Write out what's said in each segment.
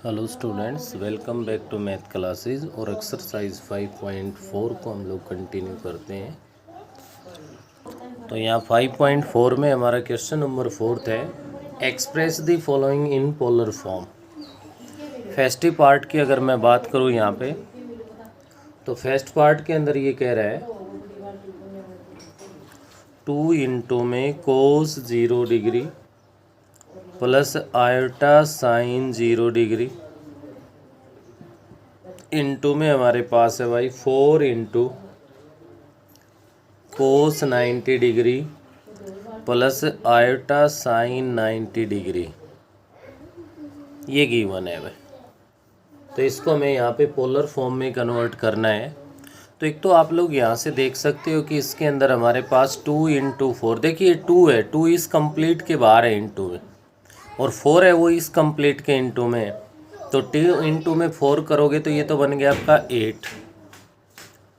Hello students, welcome back to math classes. और exercise 5.4 को हम लोग कंटिन्यू करते हैं। तो यहाँ 5.4 में हमारा क्वेश्चन नंबर 4 है, express the following in polar form. First part की अगर मैं बात करूँ यहाँ पे, तो फर्स्ट पार्ट के अंदर ये कह रहा है 2 इंटू में कोस 0 degree plus iota sign 0 degree into में हमारे पास है भाई 4 into cos 90 degree plus iota sign 90 degree. ये गिवन है भाई। तो इसको हमें यहाँ पे पोलर फॉर्म में कन्वर्ट करना है। तो एक तो आप लोग यहाँ से देख सकते हो कि इसके अंदर हमारे पास 2 इंटू 4, देखिए 2 है, 2 इस कंप्लीट के बाहर है इंटू में, और 4 है वो इस कंप्लीट के इंटू में है। तो 2 इंटू में 4 करोगे तो ये तो बन गया आपका 8।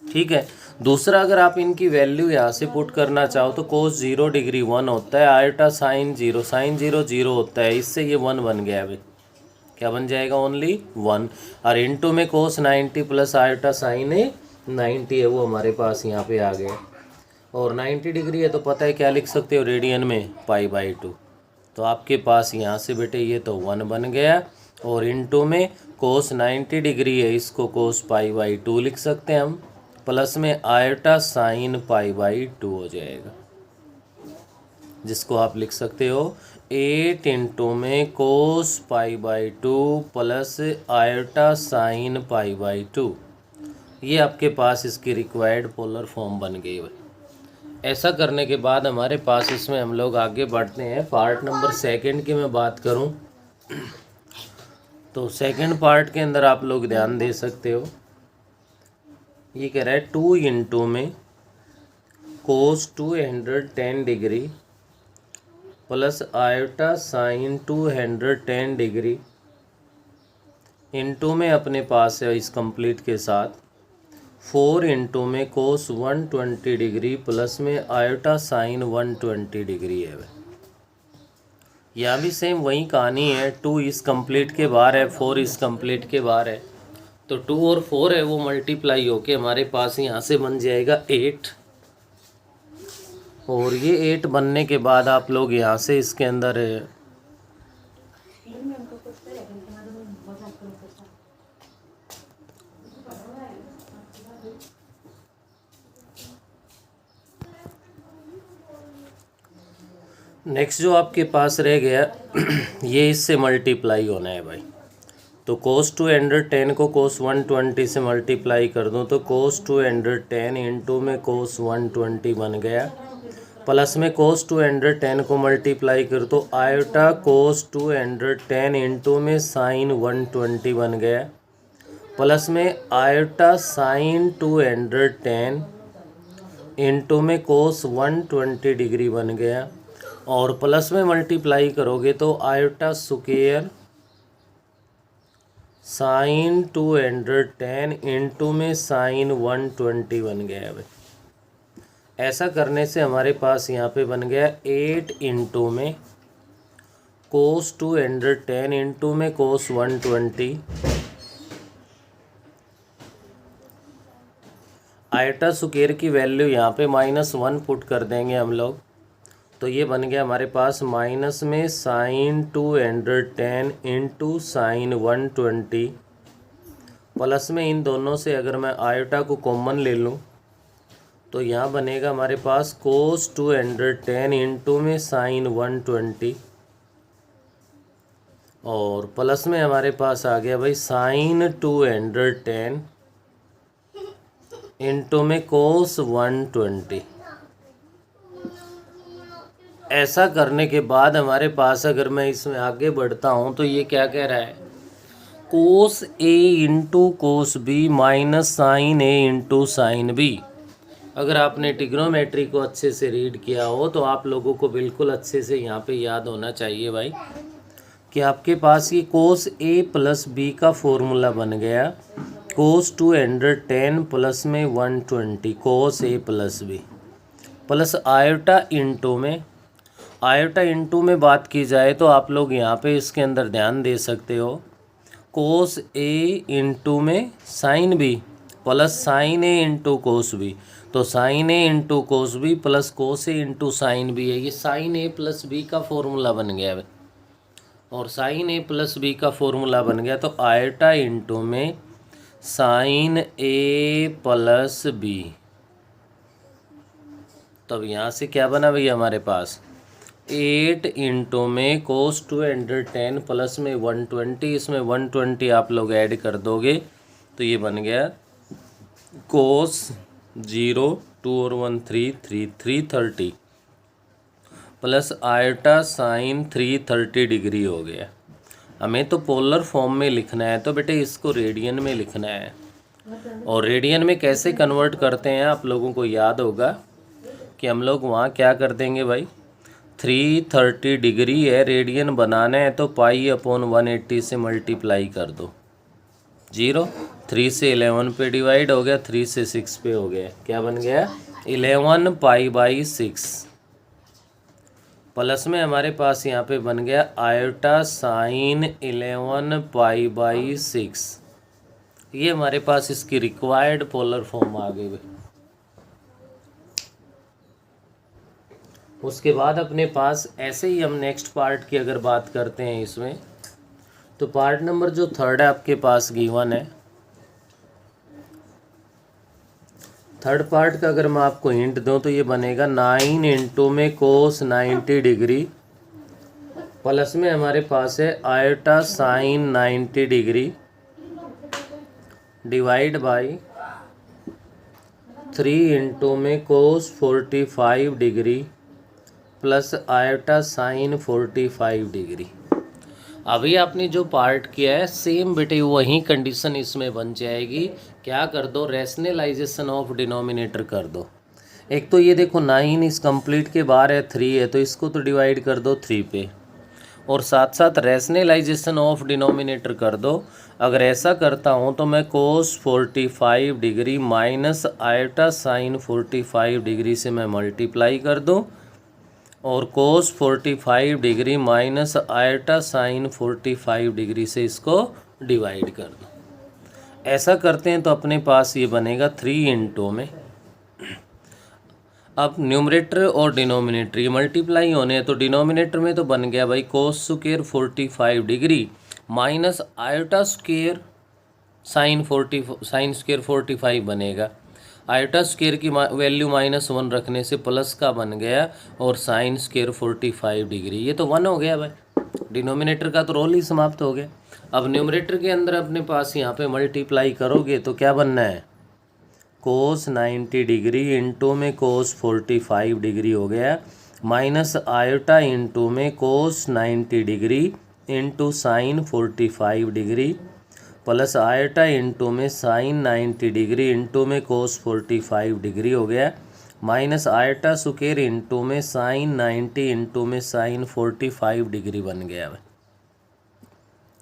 ठीक है। दूसरा, अगर आप इनकी वैल्यू यहाँ से पुट करना चाहो तो कोस 0 डिग्री 1 होता है, आयोटा साइन 0 0 होता है, इससे ये 1 बन गया अभी। क्या बन जाएगा? ओनली 1। और इंटू में कोस 90 प्लस आयोटा साइन 90 है, वो हमारे पास यहाँ पे आ गया। और 90 डिग्री है तो पता है क्या लिख सकते हो रेडियन में, π/2। तो आपके पास यहाँ से बेटे ये तो 1 बन गया, और इंटू में कोस 90 डिग्री है, इसको कोस π/2 लिख सकते हैं हम, प्लस में आयोटा साइन π/2 हो जाएगा, जिसको आप लिख सकते हो 8 इंटू में कोस π/2 प्लस आयोटा साइन π/2। ये आपके पास इसकी रिक्वायर्ड पोलर फॉर्म बन गई है। ऐसा करने के बाद हमारे पास इसमें हम लोग आगे बढ़ते हैं। पार्ट नंबर 2 की मैं बात करूं तो सेकंड पार्ट के अंदर आप लोग ध्यान दे सकते हो, ये कह रहा है 2 इंटू में कोस 210 degree plus iota sign 210 degree into में अपने पास है इस कंप्लीट के साथ 4 इंटू में कोस 120 डिग्री प्लस में आयोटा साइन 120 डिग्री है। यहाँ भी सेम वही कहानी है, 2 इस कंप्लीट के बाहर है, 4 इस कंप्लीट के बाहर है। तो 2 और 4 है वो मल्टीप्लाई होके हमारे पास यहाँ से बन जाएगा 8। और ये 8 बनने के बाद आप लोग यहाँ से इसके अंदर नेक्स्ट जो आपके पास रह गया ये इससे मल्टीप्लाई होना है भाई। तो कोस 210 को कोस 120 से मल्टीप्लाई कर दूं तो कोस 210 इंटू में कोस 120 बन गया, प्लस में कोस 210 को मल्टीप्लाई कर तो आयोटा कोस 210 इंटू में साइन 120 बन गया, प्लस में आयोटा साइन 210 इंटू में कोस 120 डिग्री बन गया, और प्लस में मल्टीप्लाई करोगे तो आयोटा स्क्वायर साइन 210 इंटू में साइन 120 बन गया है। ऐसा करने से हमारे पास यहाँ पे बन गया 8 इंटू में कोस 210 इंटू में कोस 120, आयोटा स्क्वायर की वैल्यू यहाँ पे -1 पुट कर देंगे हम लोग, तो ये बन गया हमारे पास माइनस में साइन 210 इंटू साइन 120, प्लस में इन दोनों से अगर मैं आयोटा को कॉमन ले लूँ तो यहाँ बनेगा हमारे पास कोस 210 इंटू में साइन 120, और प्लस में हमारे पास आ गया भाई साइन 210 इंटू में कोस 120। ऐसा करने के बाद हमारे पास अगर मैं इसमें आगे बढ़ता हूँ तो ये क्या कह रहा है, cos a into cos b minus sine a into sine b. अगर आपने ट्रिग्नोमेट्री को अच्छे से रीड किया हो तो आप लोगों को बिल्कुल अच्छे से यहाँ पे याद होना चाहिए भाई कि आपके पास ये कोस ए प्लस बी का फॉर्मूला बन गया, कोस 210 प्लस में 120 cos a plus b, plus iota into में आयोटा इंटू में बात की जाए तो आप लोग यहाँ पे इसके अंदर ध्यान दे सकते हो कोस ए इंटू में sine b plus sine a into cos b, तो sine a into cos b plus cos a into sine b है। ये साइन ए प्लस बी का फॉर्मूला बन गया है, और साइन ए प्लस बी का फॉर्मूला बन गया तो आयटा इंटू में साइन ए प्लस बी। तब यहाँ से क्या बना भैया हमारे पास 8 इंटू में कोस 210 प्लस में 120, इसमें 120 आप लोग ऐड कर दोगे तो ये बन गया कोस 0 2 और 1 3 330 प्लस आयटा साइन 330 डिग्री हो गया। हमें तो पोलर फॉर्म में लिखना है तो बेटे इसको रेडियन में लिखना है, और रेडियन में कैसे कन्वर्ट करते हैं आप लोगों को याद होगा कि हम लोग वहाँ क्या कर देंगे भाई 330 डिग्री है, रेडियन बनाना है तो पाई अपॉन 180 से मल्टीप्लाई कर दो। 0 3 से 11 पे डिवाइड हो गया, 3 से 6 पे हो गया, क्या बन गया 11 पाई बाई 6 प्लस में हमारे पास यहाँ पे बन गया आयोटा साइन 11 पाई बाई 6। ये हमारे पास इसकी रिक्वायर्ड पोलर फॉर्म आ गई। उसके बाद अपने पास ऐसे ही हम नेक्स्ट पार्ट की अगर बात करते हैं इसमें, तो पार्ट नंबर जो 3 है आपके पास गिवन है। थर्ड पार्ट का अगर मैं आपको हिंट दूं तो ये बनेगा 9 इंटू में कोस 90 डिग्री प्लस में हमारे पास है iota sine 90 degree divide by 3 into में कोस 45 degree plus iota sign 45 degree. अभी आपने जो पार्ट किया है सेम बेटे वही कंडीशन इसमें बन जाएगी। क्या कर दो रैशनलाइजेशन ऑफ डिनोमिनेटर कर दो। एक तो ये देखो 9 इस कंप्लीट के बाहर है 3 है तो इसको तो डिवाइड कर दो 3 पे, और साथ साथ रैशनलाइजेशन ऑफ डिनोमिनेटर कर दो। अगर ऐसा करता हूँ तो मैं कोस 45 degree minus iota sine 45 degree से मैं मल्टीप्लाई कर दूँ, और कोस 45 degree minus iota sine 45 degree से इसको डिवाइड कर दो। ऐसा करते हैं तो अपने पास ये बनेगा 3 इंटू में, अब न्यूमरेटर और डिनोमिनेटर ये मल्टीप्लाई होने हैं तो डिनोमिनेटर में तो बन गया भाई cos square 45 degree minus iota square sine square 45 बनेगा। आयोटा स्क्वायर की वैल्यू -1 रखने से प्लस का बन गया और साइन स्क्वायर 45 डिग्री, ये तो 1 हो गया भाई। डिनोमिनेटर का तो रोल ही समाप्त हो गया। अब न्यूमरेटर के अंदर अपने पास यहाँ पे मल्टीप्लाई करोगे तो क्या बनना है कोस 90 डिग्री इंटू में कोस 45 डिग्री हो गया माइनस आयोटा इंटू में कोस 90 degree into sine 45 degree plus iota into में साइन 90 डिग्री इंटू में कोस 45 डिग्री हो गया माइनस आयोटा स्क्वायर इंटू में साइन 90 इंटू में साइन 45 डिग्री बन गया।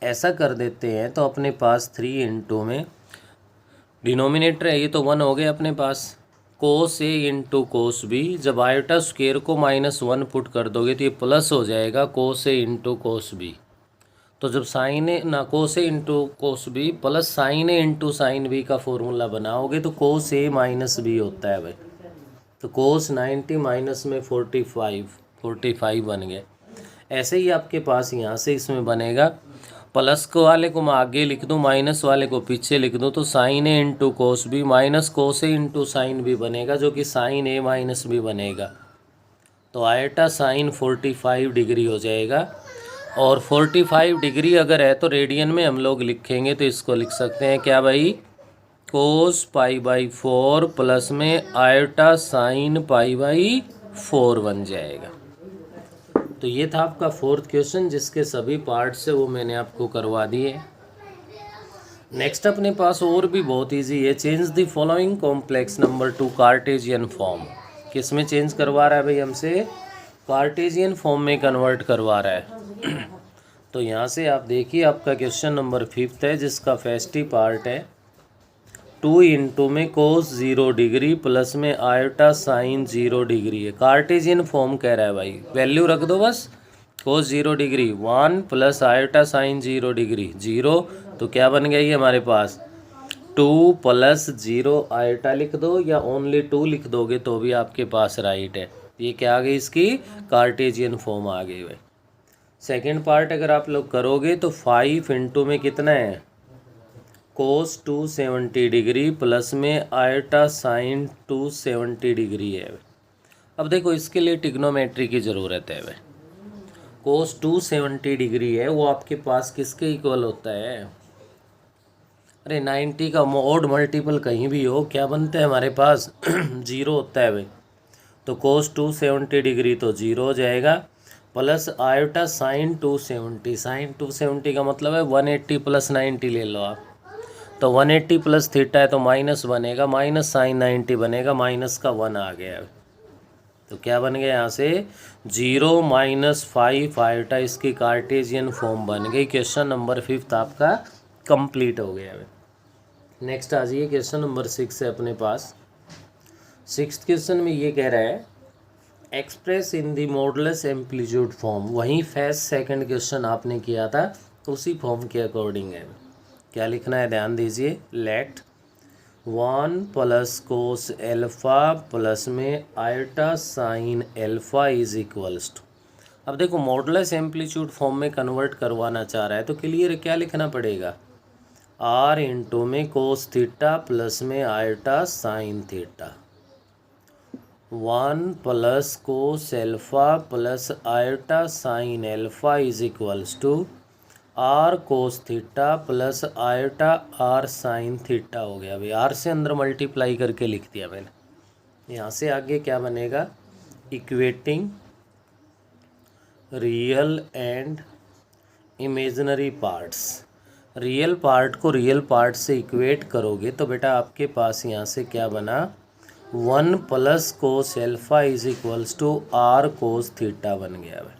ऐसा कर देते हैं तो अपने पास 3 इंटू में डिनोमिनेटर है ये तो 1 हो गया अपने पास कोस ए इंटू कोस बी। जब आयोटा स्क्वायर को -1 पुट कर दोगे तो ये प्लस हो जाएगा कोस ए इंटू कोस बी। तो जब साइन ए ना cos a into cos b plus sine a into sine b का फॉर्मूला बनाओगे तो कोस ए माइनस बी होता है भाई। तो कोस 90 माइनस में 45 बन गए। ऐसे ही आपके पास यहाँ से इसमें बनेगा प्लस को वाले को मैं आगे लिख दूँ माइनस वाले को पीछे लिख दूँ तो sine a into cos b minus cos a into sine b बनेगा जो कि साइन ए माइनस बी बनेगा। तो आयोटा साइन 45 डिग्री हो जाएगा, और 45 डिग्री अगर है तो रेडियन में हम लोग लिखेंगे तो इसको लिख सकते हैं क्या भाई कोस π/4 प्लस में आयोटा साइन π/4 बन जाएगा। तो ये था आपका 4th क्वेश्चन जिसके सभी पार्ट्स है वो मैंने आपको करवा दिए। नेक्स्ट अपने पास और भी बहुत इजी है, change the following complex number two Cartesian form. किस में चेंज करवा रहा है भाई हमसे कार्टेशियन फॉर्म में कन्वर्ट करवा रहा है। तो यहाँ से आप देखिए आपका क्वेश्चन नंबर 5th है जिसका फर्स्ट पार्ट है 2 इंटू में कोस 0 डिग्री प्लस में आयोटा साइन 0 डिग्री है। कार्टेशियन फॉर्म कह रहा है भाई, वैल्यू रख दो बस कोस 0 degree 1 plus iota sign 0 degree 0, तो क्या बन गया ये हमारे पास 2 प्लस 0 आयोटा लिख दो या ओनली 2 लिख दोगे तो भी आपके पास राइट है। ये क्या आ गई इसकी कार्टेजियन फॉर्म आ गई भाई। सेकेंड पार्ट अगर आप लोग करोगे तो 5 इंटू में कितना है कोस 270 डिग्री प्लस में आयोटा साइन 270 डिग्री है। अब देखो इसके लिए ट्रिग्नोमेट्री की ज़रूरत है भाई। कोस 270 डिग्री है वो आपके पास किसके इक्वल होता है, अरे 90 का ऑड मल्टीपल कहीं भी हो क्या बनता है हमारे पास 0 होता है भाई। तो कोस 270 डिग्री तो 0 हो जाएगा प्लस आयोटा साइन 270 का मतलब है 180 प्लस 90 ले लो आप, तो 180 प्लस थीटा है तो माइनस बनेगा, माइनस साइन 90 बनेगा, माइनस का 1 आ गया। तो क्या बन गया यहाँ से 0 माइनस 5 आयोटा, इसकी कार्टेजियन फॉर्म बन गई। क्वेश्चन नंबर 5 आपका कंप्लीट हो गया है। नेक्स्ट आ जाइए क्वेश्चन नंबर 6 है अपने पास। 6th क्वेश्चन में ये कह रहा है express in the modulus amplitude form. वहीं फर्स्ट सेकंड क्वेश्चन आपने किया था उसी फॉर्म के अकॉर्डिंग है। क्या लिखना है ध्यान दीजिए, let 1 plus cos alpha plus में iota sine alpha is equals to. अब देखो मॉडुलस एम्पलीट्यूड फॉर्म में कन्वर्ट करवाना चाह रहा है तो क्लियर क्या लिखना पड़ेगा, आर इंटू में कोस थीटा प्लस में iota sine theta. 1 plus cos alpha plus iota sine alpha is equals to r cos theta plus iota r sine theta हो गया भाई। आर से अंदर मल्टीप्लाई करके लिख दिया मैंने। यहाँ से आगे क्या बनेगा, equating real and imaginary parts. Real part को रियल पार्ट से इक्वेट करोगे तो बेटा आपके पास यहाँ से क्या बना 1 plus cos alpha is equals to r cos theta बन गया भाई।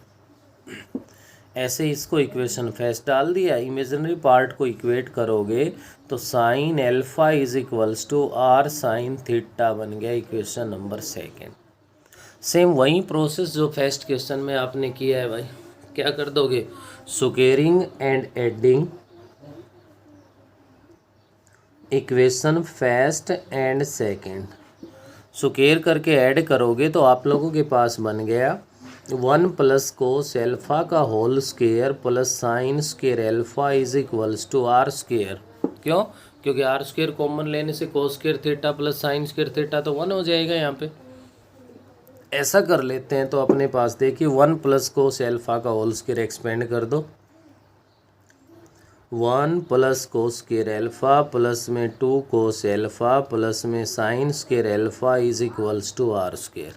ऐसे इसको इक्वेशन फर्स्ट डाल दिया, इमेजिनरी पार्ट को इक्वेट करोगे तो sine alpha is equals to r sine theta बन गया इक्वेशन नंबर 2। सेम वही प्रोसेस जो फर्स्ट क्वेश्चन में आपने किया है भाई। क्या कर दोगे, squaring and adding equation first and second. Square करके ऐड करोगे तो आप लोगों के पास बन गया 1 प्लस कोस एल्फा का whole square plus sine square alpha is equals to r square. क्यों, क्योंकि आर स्क्वेयर कॉमन लेने से cos square theta plus sine square theta तो 1 हो जाएगा। यहाँ पे ऐसा कर लेते हैं तो अपने पास देखिए 1 प्लस कोस एल्फा का होल स्क्वेयर एक्सपेंड कर दो, 1 plus cos square alpha plus में 2 कोस एल्फा प्लस में sine square alpha is equals to r square.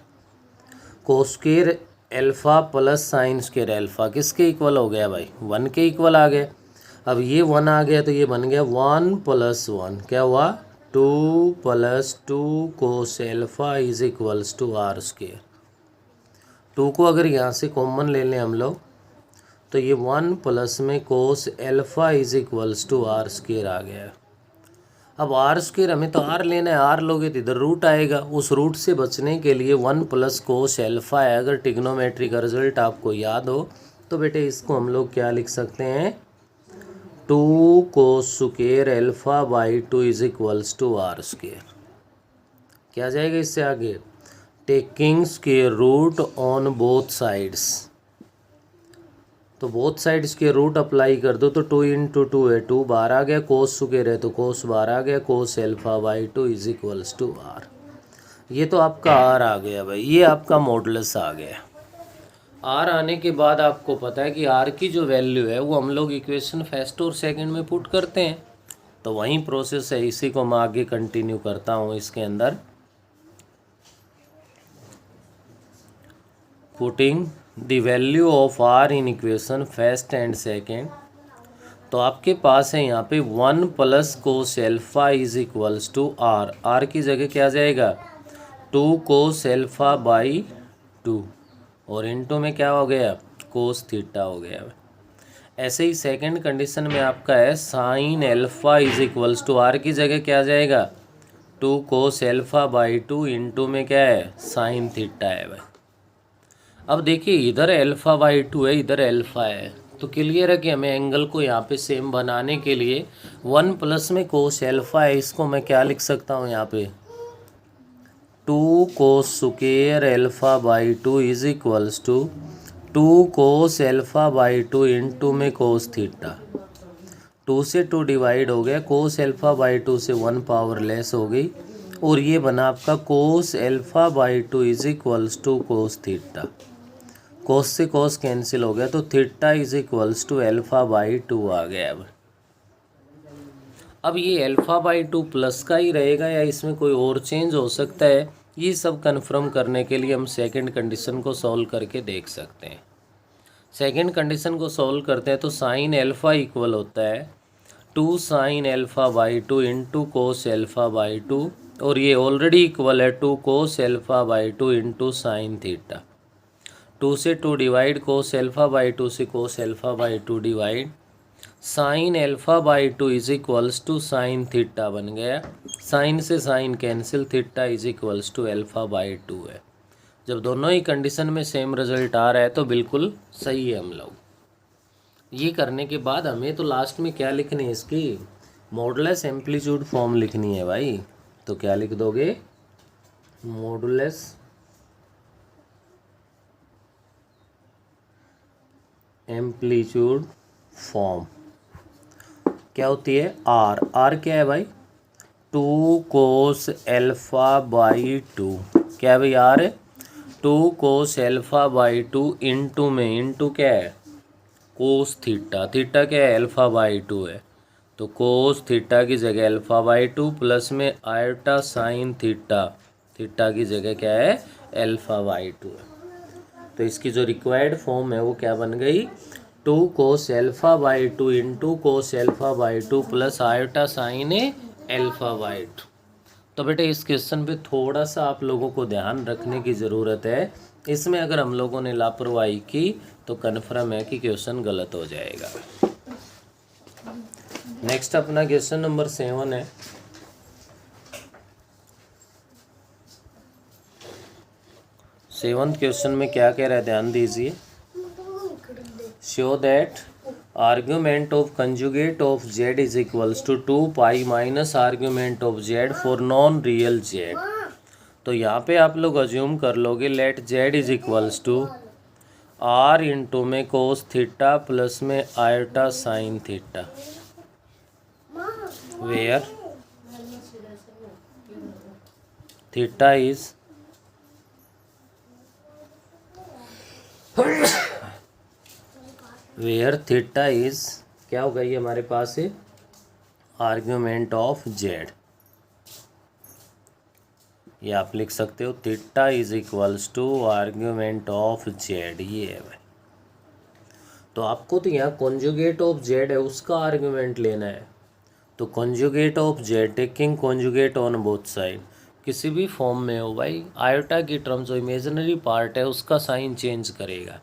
Cos square alpha plus sine square alpha किसके इक्वल हो गया भाई, 1 के इक्वल आ गया। अब ये 1 आ गया तो ये बन गया 1 प्लस 1 क्या हुआ 2 plus 2 cos alpha is equals to r square. 2 को अगर यहाँ से कॉमन ले लें हम लोग तो ये 1 प्लस में cos alpha is equals to r square आ गया। अब आर स्क्वेयर हमें तो आर लेना है, आर लोगे तो इधर रूट आएगा। उस रूट से बचने के लिए 1 प्लस कोस एल्फा है। अगर ट्रिग्नोमेट्री का रिजल्ट आपको याद हो तो बेटे इसको हम लोग क्या लिख सकते हैं 2 cos square alpha by 2 is equals to r square. क्या जाएगा इससे आगे, taking square root on both sides. तो बोथ साइड्स के रूट अप्लाई कर दो तो 2 इंटू 2 है, 2 बार आ गया, कोस स्क्वेयर है तो कोस बार आ गया, cos alpha by 2 is equals to R. ये तो आपका आर आ गया भाई, ये आपका मॉडुलस आ गया। आर आने के बाद आपको पता है कि आर की जो वैल्यू है वो हम लोग इक्वेशन फर्स्ट और सेकंड में पुट करते हैं। तो वही प्रोसेस है, इसी को मैं आगे कंटिन्यू करता हूँ। इसके अंदर putting the value of R in equation first and second. तो आपके पास है यहाँ पे 1 plus cos alpha is equals to R. R की जगह क्या जाएगा 2 कोस एल्फा बाई 2 और इनटू में क्या हो गया कोस थीटा हो गया। ऐसे ही सेकंड कंडीशन में आपका है sine alpha is equals to R की जगह क्या जाएगा 2 कोस एल्फा बाई 2 इंटू में क्या है साइन थीटा है भाई। अब देखिए इधर अल्फ़ा बाई 2 है, इधर अल्फ़ा है, तो क्लियर है कि हमें एंगल को यहाँ पे सेम बनाने के लिए 1 प्लस में कोस अल्फ़ा है, इसको मैं क्या लिख सकता हूँ यहाँ पे 2 cos square alpha by 2 is equals to 2 cos alpha by 2 into में कोस थीटा। 2 से 2 डिवाइड हो गया, कोस अल्फ़ा बाई 2 से 1 पावर लेस हो गई, और ये बना आपका cos alpha by 2 is equals to cos theta. Cos से कोस कैंसिल हो गया, तो theta is equals to alpha by 2 आ गया। अब ये अल्फ़ा बाई 2 प्लस का ही रहेगा या इसमें कोई और चेंज हो सकता है, ये सब कन्फर्म करने के लिए हम सेकंड कंडीशन को सॉल्व करके देख सकते हैं। सेकंड कंडीशन को सॉल्व करते हैं तो साइन अल्फ़ा इक्वल होता है 2 sine alpha by 2 into cos alpha by 2, और ये ऑलरेडी इक्वल है 2 cos alpha by 2 into sine theta. 2 से 2 डिवाइड, कोस अल्फ़ा बाई 2 से cos alpha by 2 divide, sine alpha by 2 is equals to sine theta बन गया। Sine से sine cancel, theta is equals to alpha by 2 है। जब दोनों ही condition में सेम रिजल्ट आ रहा है तो बिल्कुल सही है हम लोग। ये करने के बाद हमें तो लास्ट में क्या लिखनी है, इसकी मॉडुलस एम्पलीट्यूड फॉर्म लिखनी है भाई। तो क्या लिख दोगे, मॉडुलस एम्पलीट्यूड फॉर्म क्या होती है, आर। आर क्या है भाई, 2 कोस अल्फ़ा बाई 2, क्या है भाई आर है 2 कोस अल्फ़ा बाई 2 इंटू में, इंटू क्या है कोस थीटा। थीटा क्या है अल्फ़ा बाई 2 है, तो कोस थीटा की जगह अल्फ़ा बाई 2 प्लस में आयोटा साइन थीटा, थीटा की जगह क्या है अल्फ़ा बाई 2 है। तो इसकी जो रिक्वायर्ड फॉर्म है वो क्या बन गई, 2 cos alpha by 2 into cos alpha by 2 plus iota sign alpha by 2। तो बेटे इस क्वेश्चन पे थोड़ा सा आप लोगों को ध्यान रखने की ज़रूरत है। इसमें अगर हम लोगों ने लापरवाही की तो कन्फर्म है कि क्वेश्चन गलत हो जाएगा। नेक्स्ट अपना क्वेश्चन नंबर 7 है। सेवंथ क्वेश्चन में क्या कह रहा है, ध्यान दीजिए। Show that argument of conjugate of Z is equals to 2 pi minus argument of Z for non real Z. तो यहाँ पे आप लोग अज्यूम कर लोगे let Z is equals to R into में कोस थीटा प्लस में iota sine theta, where theta is क्या होगा ये हमारे पास है आर्ग्यूमेंट ऑफ जेड। ये आप लिख सकते हो theta is equals to argument of Z, ये है भाई। तो आपको तो यहाँ कॉन्जुगेट ऑफ जेड है उसका आर्ग्यूमेंट लेना है। तो conjugate of Z taking conjugate on both side, किसी भी फॉर्म में हो भाई, आयोटा की टर्म जो इमेजिनरी पार्ट है उसका साइन चेंज करेगा।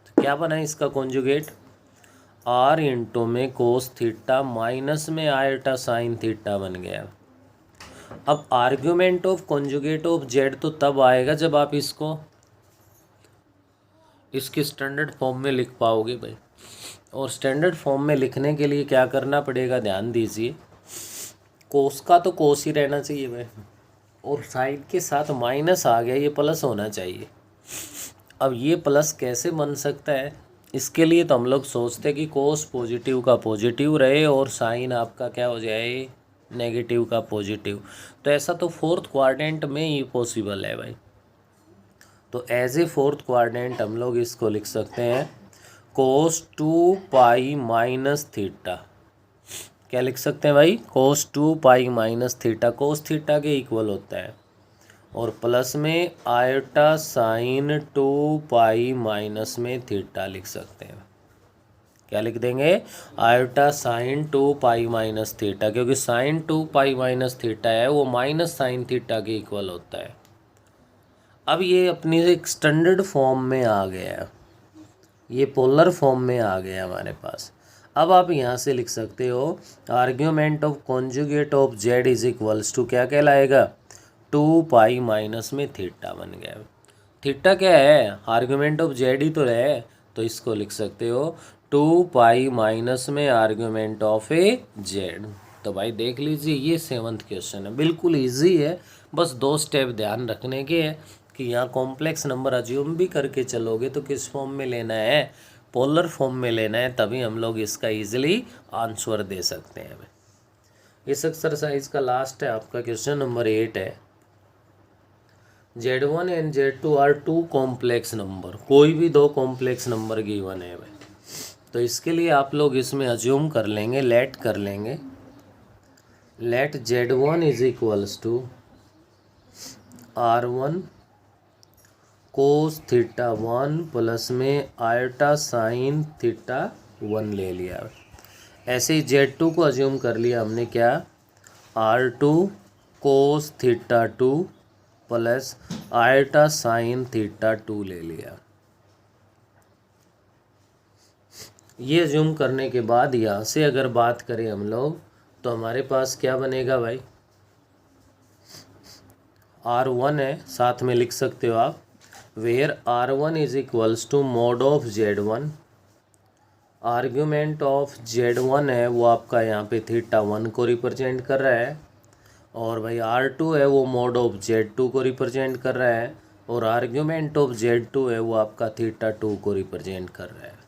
तो क्या बना इसका कॉन्जुगेट, आर इंटू में कोस थीटा माइनस में आयोटा साइन थीटा बन गया। अब argument of conjugate of Z तो तब आएगा जब आप इसको इसके स्टैंडर्ड फॉर्म में लिख पाओगे भाई। और स्टैंडर्ड फॉर्म में लिखने के लिए क्या करना पड़ेगा, ध्यान दीजिए। कोस का तो कोस ही रहना चाहिए भाई, और साइन के साथ माइनस आ गया, ये प्लस होना चाहिए। अब ये प्लस कैसे बन सकता है, इसके लिए तो हम लोग सोचते हैं कि कोस पॉजिटिव का पॉजिटिव रहे और साइन आपका क्या हो जाए नेगेटिव का पॉजिटिव। तो ऐसा तो फोर्थ क्वाड्रेंट में ही पॉसिबल है भाई। तो एज ए फोर्थ क्वाड्रेंट हम लोग इसको लिख सकते हैं कोस 2 पाई माइनस थीटा। क्या लिख सकते हैं भाई, कोस 2 pi minus theta, cos theta के इक्वल होता है, और प्लस में आयोटा साइन 2 पाई माइनस में थीटा लिख सकते हैं। क्या लिख देंगे, iota sine 2 pi minus theta, क्योंकि साइन 2 पाई माइनस थीटा है वो माइनस साइन थीटा के इक्वल होता है। अब ये अपनी एक स्टैंडर्ड फॉर्म में आ गया है, ये पोलर फॉर्म में आ गया हमारे पास। अब आप यहाँ से लिख सकते हो argument of conjugate of Z is equals to क्या कहलाएगा 2 पाई माइनस में थीटा बन गया। थीटा क्या है, आर्ग्यूमेंट ऑफ जेड ही तो है, तो इसको लिख सकते हो 2 पाई माइनस में आर्ग्यूमेंट ऑफ ए जेड। तो भाई देख लीजिए ये 7th क्वेश्चन है, बिल्कुल इजी है, बस 2 स्टेप ध्यान रखने के हैं कि यहाँ कॉम्प्लेक्स नंबर अज्यूम भी करके चलोगे तो किस फॉर्म में लेना है, पोलर फॉर्म में लेना है, तभी हम लोग इसका इजीली आंसर दे सकते हैं। इस एक्सरसाइज का लास्ट है आपका क्वेश्चन नंबर 8 है, Z1 and Z2 are 2 complex number, कोई भी 2 कॉम्प्लेक्स नंबर गिवन है भाई। तो इसके लिए आप लोग इसमें अज्यूम कर लेंगे, लेट कर लेंगे, let Z1 is equals to R1 cos theta 1 plus में आयोटा साइन थीटा 1 ले लिया। ऐसे ही Z2 को अज्यूम कर लिया हमने क्या, R2 कोस theta 2 plus iota sine theta 2 ले लिया। ये अज्यूम करने के बाद यहाँ से अगर बात करें हम लोग तो हमारे पास क्या बनेगा भाई, R1 है, साथ में लिख सकते हो आप, where R1 is equals to mod of Z1, argument of Z1 है वो आपका यहाँ पे थीटा 1 को रिप्रेजेंट कर रहा है, और भाई R2 है वो मोड ऑफ Z2 को रिप्रेजेंट कर रहा है, और आर्ग्यूमेंट ऑफ Z2 है वो आपका थीटा 2 को रिप्रेजेंट कर रहा है।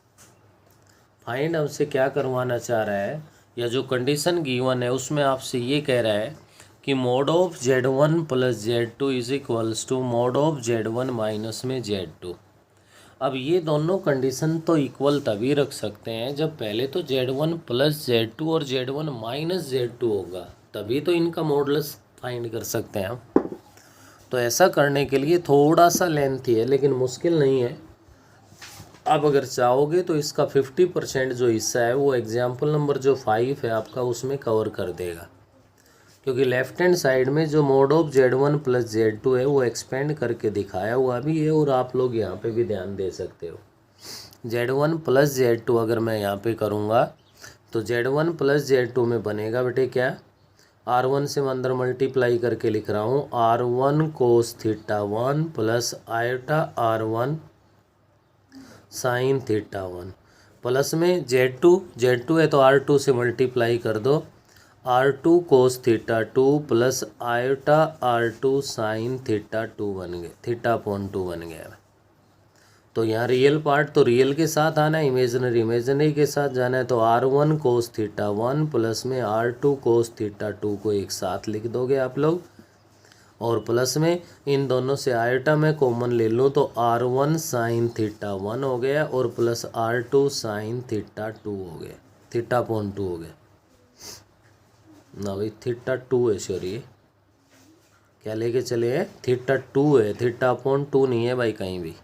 फाइंड हमसे क्या करवाना चाह रहा है, या जो कंडीशन गिवन है उसमें आपसे ये कह रहा है कि mod of Z1 plus Z2 is equals to mod of Z1 minus में Z2। अब ये दोनों कंडीशन तो इक्वल तभी रख सकते हैं जब पहले तो Z1 प्लस Z2 और Z1 माइनस Z2 होगा, तभी तो इनका मॉडुलस फाइंड कर सकते हैं हम। तो ऐसा करने के लिए थोड़ा सा लेंथी है लेकिन मुश्किल नहीं है। अब अगर चाहोगे तो इसका 50% जो हिस्सा है वो एग्जाम्पल नंबर जो 5 है आपका उसमें कवर कर देगा, क्योंकि लेफ्ट हैंड साइड में जो mode of Z1 plus Z2 है वो एक्सपेंड करके दिखाया हुआ भी है, और आप लोग यहाँ पे भी ध्यान दे सकते हो। Z1 प्लस Z2 अगर मैं यहाँ पे करूँगा तो Z1 प्लस Z2 में बनेगा बेटे क्या, R1 से मैं अंदर मल्टीप्लाई करके लिख रहा हूँ R1 cos theta 1 plus iota R1 sign theta 1 plus में Z2 है तो R2 से मल्टीप्लाई कर दो, R2 कोस theta 2 plus iota R2 sign theta 2 बन गए, थीटा अपॉन 2 बन गया। तो यहाँ रियल पार्ट तो रियल के साथ आना है, इमेजनरी के साथ जाना है, तो R1 कोस थीटा 1 प्लस में R2 कोस थीटा 2 को एक साथ लिख दोगे आप लोग, और प्लस में इन दोनों से आयोटा में कॉमन ले लूँ तो R1 साइन थीटा 1 हो गया, और प्लस R2 साइन थीटा 2 हो गया, थीटा अपॉन 2 हो गया ना भाई, थीटा 2 है, सॉरी क्या लेके चले हैं, थीटा 2 है, थीटा अपॉन 2 नहीं है भाई कहीं भी।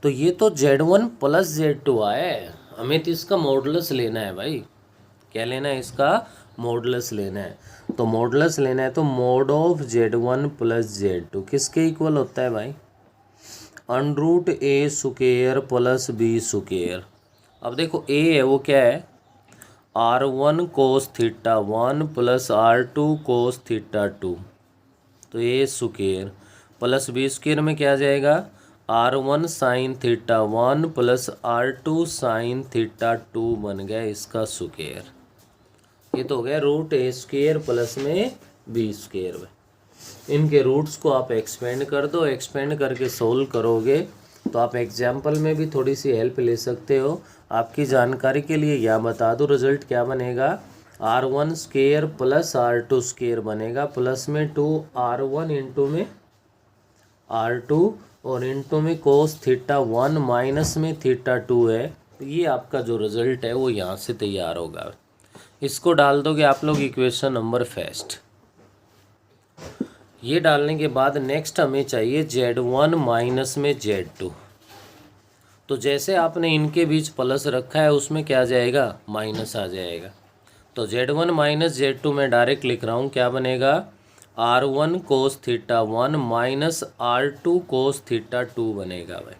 तो ये तो Z1 प्लस Z2 है, हमें तो इसका मॉडुलस लेना है भाई, क्या लेना है, इसका मॉडुलस लेना है। तो मॉडुलस लेना है तो mode of Z1 plus Z2 किसके इक्वल होता है भाई, under root A square plus B square. अब देखो A है वो क्या है, R1 cos theta 1 plus R2 कोस थीटा 2, तो A square plus B square में क्या आ जाएगा, R1 sign theta 1 plus R2 sign theta 2 बन गया इसका स्क्वायर। ये तो हो गया रूट A स्क्वायर प्लस में B स्क्वायर। इनके रूट्स को आप एक्सपेंड कर दो, एक्सपेंड करके सोल्व करोगे तो आप एग्जाम्पल में भी थोड़ी सी हेल्प ले सकते हो। आपकी जानकारी के लिए यहाँ बता दूँ रिजल्ट क्या बनेगा, R1 square plus R2 square बनेगा, प्लस में 2R1 इंटू में R2 और इंटू में कोस थीटा 1 माइनस में थीटा 2 है। ये आपका जो रिजल्ट है वो यहाँ से तैयार होगा। इसको डाल दोगे आप लोग इक्वेशन नंबर फर्स्ट। ये डालने के बाद नेक्स्ट हमें चाहिए Z1 माइनस में Z2। तो जैसे आपने इनके बीच प्लस रखा है उसमें क्या आ जाएगा, माइनस आ जाएगा। तो Z1 माइनस Z2 में डायरेक्ट लिख रहा हूँ, क्या बनेगा, R1 cos theta 1 minus R2 कोस थीटा 2 बनेगा भाई।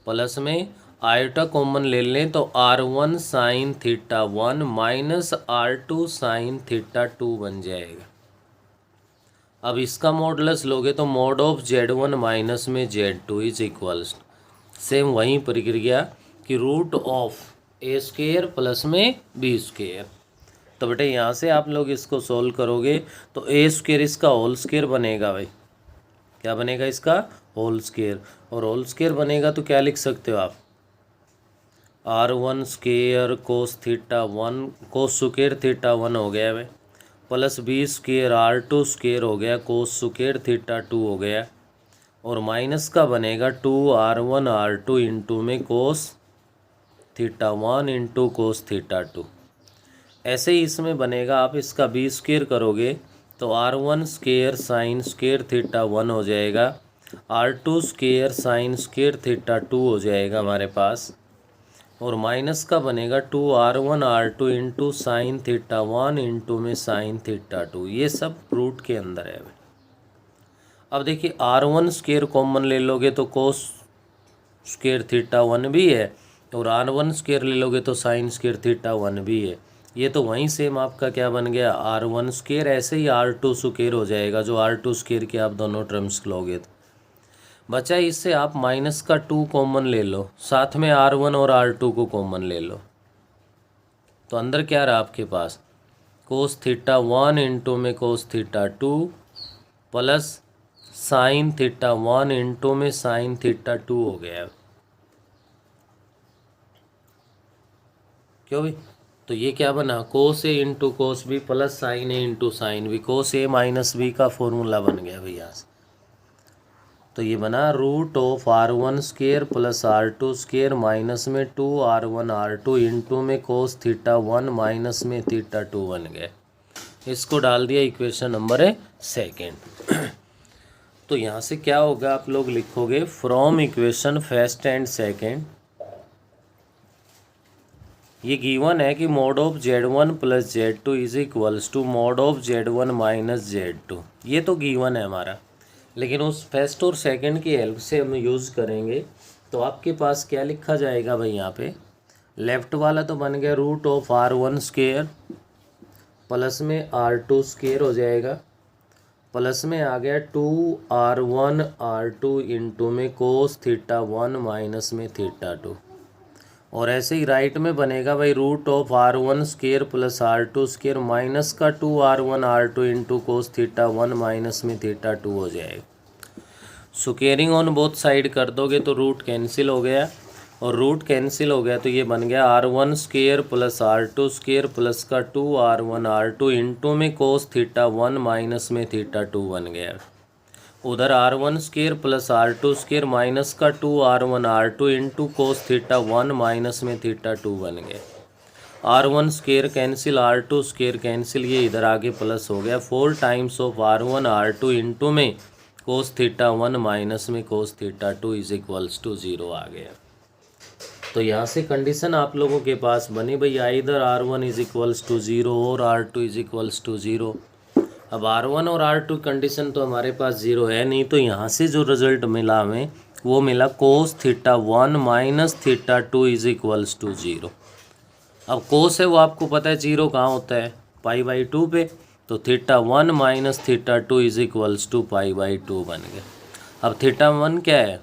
प्लस में आयोटा कॉमन ले लें तो R1 sign theta 1 minus R2 sign theta 2 बन जाएगा। अब इसका मॉडुलस लोगे तो मॉड ऑफ Z1 माइनस में Z2 इज इक्वल्स, सेम वही प्रक्रिया कि root of A square plus में बी स्क्वेयर। तो बेटे यहाँ से आप लोग इसको सोल्व करोगे तो ए स्क्वेयर इसका होल स्क्वेयर बनेगा भाई, क्या बनेगा इसका होल स्क्वेयर, और होल स्क्वेयर बनेगा तो क्या लिख सकते हो आप R1 स्क्वेयर कोस थीटा 1 कोस स्क्वेयर थीटा 1 हो गया भाई, plus B square R2 square हो गया कोस स्क्वेयर थीटा 2 हो गया, और माइनस का बनेगा 2R1 R2 इंटू में cos theta 1 into cos theta 2। ऐसे ही इसमें बनेगा, आप इसका बी स्क्वेयर करोगे तो R1 square sine square theta 1 हो जाएगा, R2 square sine square theta 2 हो जाएगा हमारे पास, और माइनस का बनेगा 2R1 R2 into sine theta 1 into में साइन थीटा 2। ये सब रूट के अंदर है। अब देखिए R1 स्क्वेयर कॉमन ले लोगे तो कोस स्क्वेयर थीटा 1 भी है, और R1 स्क्वेयर ले लोगे तो साइन स्क्वेयर थीटा 1 भी है। ये तो वहीं सेम आपका क्या बन गया R1 स्क्वेयर, ऐसे ही R2 स्क्वेयर हो जाएगा, जो R2 स्क्वेयर के आप दोनों टर्म्स लोगे तो बचा इससे आप माइनस का 2 कॉमन ले लो, साथ में R1 और R2 को कॉमन ले लो, तो अंदर क्या रहा आपके पास कोस थीटा 1 इंटू में cos theta 2 plus sine theta 1 into में साइन थीटा 2 हो गया, क्यों भी। तो ये क्या बना cos a into cos b plus sine a into sine b, cos a minus b का फॉर्मूला बन गया भैया। तो ये बना root of R1 square plus R2 square minus में 2R1 R2 इंटू में कोस थीटा 1 माइनस में थीटा 2 बन गए। इसको डाल दिया इक्वेशन नंबर 2। तो यहाँ से क्या होगा, आप लोग लिखोगे from equation first and second, ये गिवन है कि mod of Z1 plus Z2 is equals to mod of Z1 minus Z2। ये तो गिवन है हमारा, लेकिन उस फर्स्ट और सेकंड की हेल्प से हम यूज़ करेंगे। तो आपके पास क्या लिखा जाएगा भाई, यहाँ पे लेफ़्ट वाला तो बन गया root of R1 square plus में R2 स्क्वेयर हो जाएगा, प्लस में आ गया 2R1 R2 इंटू में कोस थीटा 1 माइनस में थीटा 2, और ऐसे ही राइट में बनेगा भाई root of R1 square plus R2 square minus का 2R1 R2 into cos theta 1 minus में थीटा 2 हो जाएगा। स्क्वेयरिंग ऑन बोथ साइड कर दोगे तो रूट कैंसिल हो गया, और रूट कैंसिल हो गया तो ये बन गया R1 square plus R2 square plus का 2R1 R2 इंटू में कोस थीटा 1 माइनस में थीटा 2 बन गया। उधर R1 square plus R2 square minus का 2R1 R2 into cos theta 1 minus में थीटा 2 बन गए। R1 square cancel, R2 square cancel, ये इधर आगे प्लस हो गया 4 times of R1 R2 into में कोस थीटा 1 माइनस में cos theta 2 is equals to 0 आ गया। तो यहाँ से कंडीशन आप लोगों के पास बनी भाई, either R1 is equals to 0 और R2 इज इक्वल्स टू 0। अब R1 और R2 कंडीशन तो हमारे पास 0 है नहीं, तो यहाँ से जो रिजल्ट मिला हमें वो मिला cos theta 1 minus theta 2 is equals to 0। अब कोस है वो आपको पता है 0 कहाँ होता है π/2 पे, तो theta 1 minus theta 2 is equals to π/2 बन गया। अब थीटा 1 क्या है,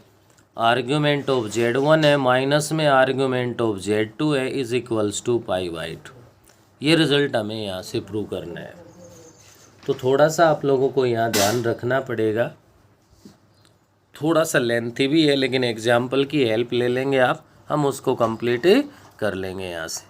आर्ग्यूमेंट ऑफ Z1 है माइनस में आर्ग्यूमेंट ऑफ Z2 है इज इक्वल्स टू π/2। ये रिजल्ट हमें यहाँ से प्रूव करना है। तो थोड़ा सा आप लोगों को यहाँ ध्यान रखना पड़ेगा, थोड़ा सा लेंथी भी है, लेकिन एग्जाम्पल की हेल्प ले लेंगे आप, हम उसको कंप्लीट कर लेंगे यहाँ से।